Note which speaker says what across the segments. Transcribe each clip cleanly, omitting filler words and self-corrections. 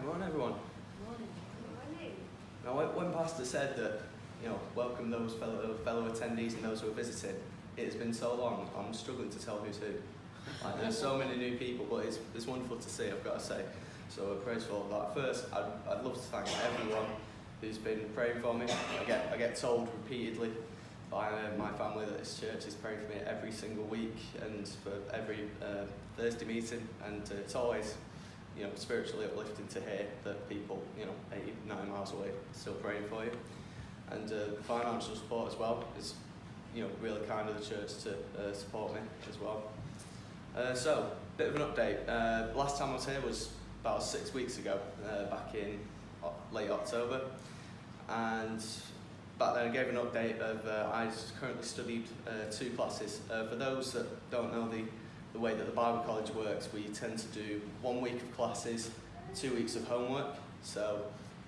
Speaker 1: Good morning, everyone.
Speaker 2: Morning.
Speaker 1: Now, when Pastor said that, welcome those fellow attendees and those who are visiting, it has been so long, I'm struggling to tell who's who. Like, there's so many new people, but it's wonderful to see, I've got to say. So praise for all of that. First, I'd love to thank everyone who's been praying for me. I get told repeatedly by my family that this church is praying for me every single week and for every Thursday meeting, and it's always spiritually uplifting to hear that people 8-9 miles away still praying for you. And financial support as well is really kind of the church to support me as well. So, bit of an update. Last time I was here was about 6 weeks ago, back in late October, and back then I gave an update of I currently studied 2 classes. For those that don't know the way that the Bible College works, we tend to do 1 week of classes, 2 weeks of homework. So,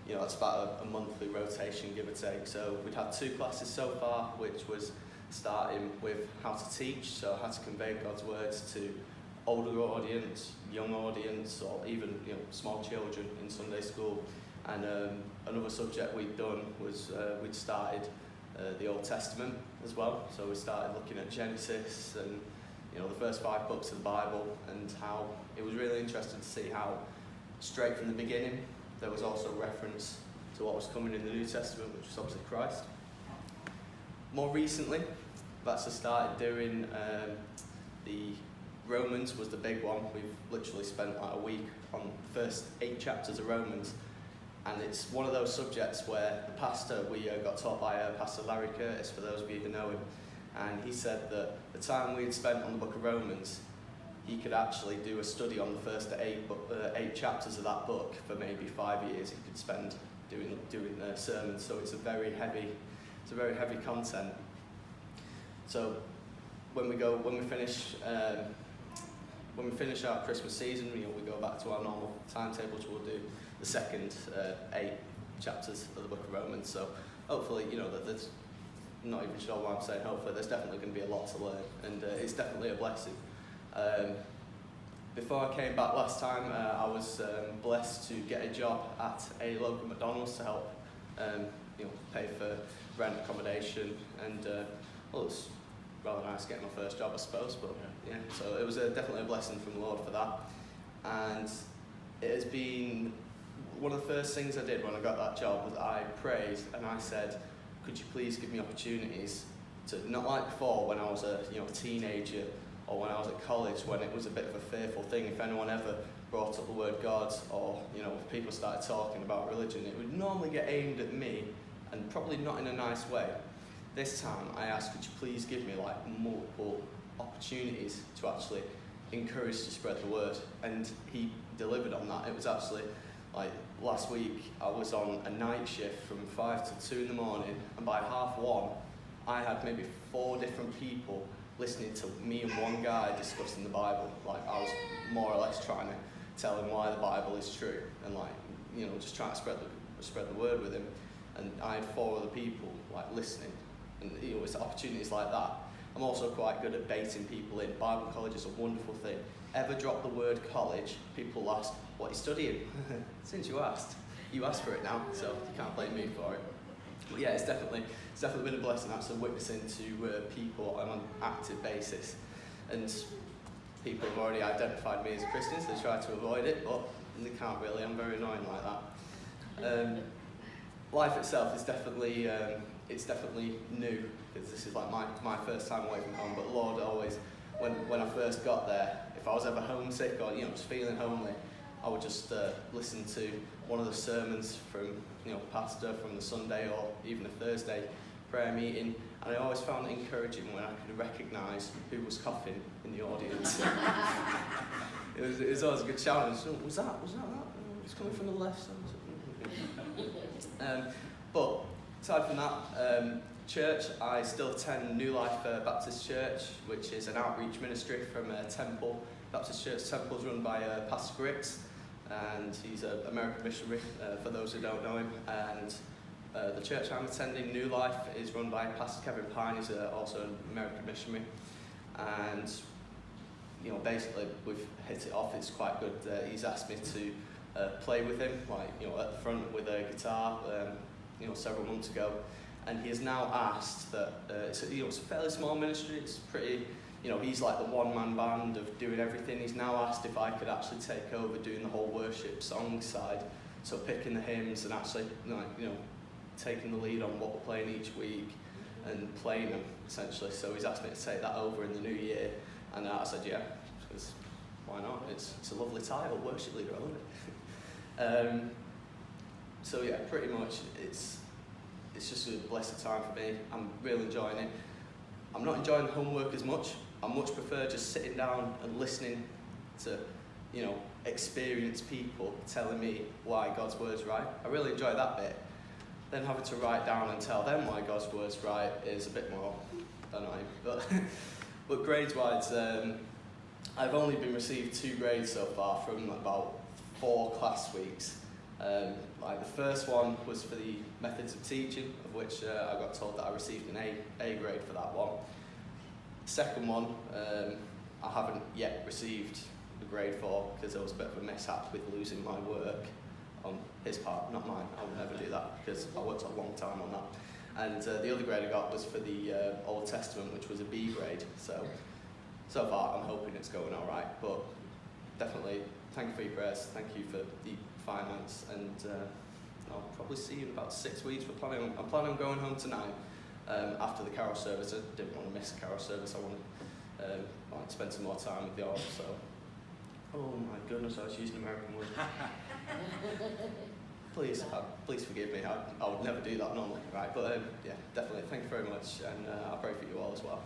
Speaker 1: that's about a monthly rotation, give or take. So we'd had 2 classes so far, which was starting with how to teach, so how to convey God's words to older audience, young audience, or even small children in Sunday school. And another subject we'd done was we'd started the Old Testament as well. So we started looking at Genesis and the first 5 books of the Bible, and how it was really interesting to see how straight from the beginning there was also reference to what was coming in the New Testament, which was obviously Christ. More recently, I've actually started doing the Romans was the big one. We've literally spent like a week on the first 8 chapters of Romans, and it's one of those subjects where the pastor, we got taught by Pastor Larry Curtis, for those of you who know him, and he said that the time we had spent on the book of Romans, he could actually do a study on the first 8 chapters of that book for maybe 5 years. He could spend doing sermons. So it's a very heavy content. So when we finish our Christmas season, we go back to our normal timetables. We'll do the second 8 chapters of the book of Romans. So hopefully, that there's, I'm not even sure what I'm saying. Hopefully, there's definitely going to be a lot to learn, and it's definitely a blessing. Before I came back last time, I was blessed to get a job at a local McDonald's to help pay for rent, accommodation, and it's rather nice getting my first job, I suppose. But yeah, so it was definitely a blessing from the Lord for that. And it has been one of the first things I did when I got that job was I prayed and I said, could you please give me opportunities to, not like before when I was a teenager or when I was at college, when it was a bit of a fearful thing. If anyone ever brought up the word God, or if people started talking about religion, it would normally get aimed at me, and probably not in a nice way. This time I asked, could you please give me multiple opportunities to actually encourage to spread the word, and he delivered on that. It was actually last week I was on a night shift from 5 to 2 in the morning, and by 1:30 I had maybe 4 different people listening to me and one guy discussing the Bible. I was more or less trying to tell him why the Bible is true, and just trying to spread the word with him. And I had 4 other people listening, and it's opportunities like that. I'm also quite good at baiting people in. Bible college is a wonderful thing. Ever drop the word college, people ask, what are you studying? Since you asked for it now, so you can't blame me for it. But yeah, it's definitely been a blessing actually witnessing to people on an active basis. And people have already identified me as a Christian, so they try to avoid it, but they can't really. I'm very annoying like that. Life itself is definitely new, because this is my first time away from home. But Lord always, when I first got there, if I was ever homesick or just feeling homely, I would just listen to one of the sermons from pastor from the Sunday or even a Thursday prayer meeting, and I always found it encouraging when I could recognise who was coughing in the audience. it was always a good challenge. Was that? It was coming from the left side. But aside from that, church, I still attend New Life Baptist Church, which is an outreach ministry from Temple Baptist Church. Temple is run by Pastor Griggs, and he's an American missionary, for those who don't know him. And the church I'm attending, New Life, is run by Pastor Kevin Pine. He's also an American missionary. And basically we've hit it off. It's quite good. He's asked me to play with him, like, you know, at the front with a guitar, you know, several months ago. And he has now asked that, you know, it's a fairly small ministry, it's pretty, you know, he's like the one-man band of doing everything. He's now asked if I could actually take over doing the whole worship song side, so picking the hymns and actually, like, you know, taking the lead on what we're playing each week and playing them, essentially. So he's asked me to take that over in the new year, and I said, yeah, because why not? It's a lovely title, worship leader, isn't it? So yeah, pretty much it's just a blessed time for me. I'm really enjoying it. I'm not enjoying homework as much. I much prefer just sitting down and listening to, you know, experienced people telling me why God's word's right. I really enjoy that bit. Then having to write down and tell them why God's word's right is a bit more annoying. But grades-wise, I've only been received 2 grades so far from about 4 class weeks. Like the first one was for the methods of teaching, of which I got told that I received an A grade for that one. Second one, I haven't yet received a grade for, because there was a bit of a mishap with losing my work on his part, not mine. I would never do that, because I worked a long time on that. And the other grade I got was for the Old Testament, which was a B grade. So far I'm hoping it's going all right, but definitely thank you for your prayers, thank you for the finance, and I'll probably see you in about 6 weeks. I'm planning on going home tonight after the carol service. I didn't want to miss the carol service. I want to like spend some more time with y'all. So, oh my goodness, I was using American words. Please forgive me. I would never do that normally, right? But yeah, definitely. Thank you very much, and I pray for you all as well.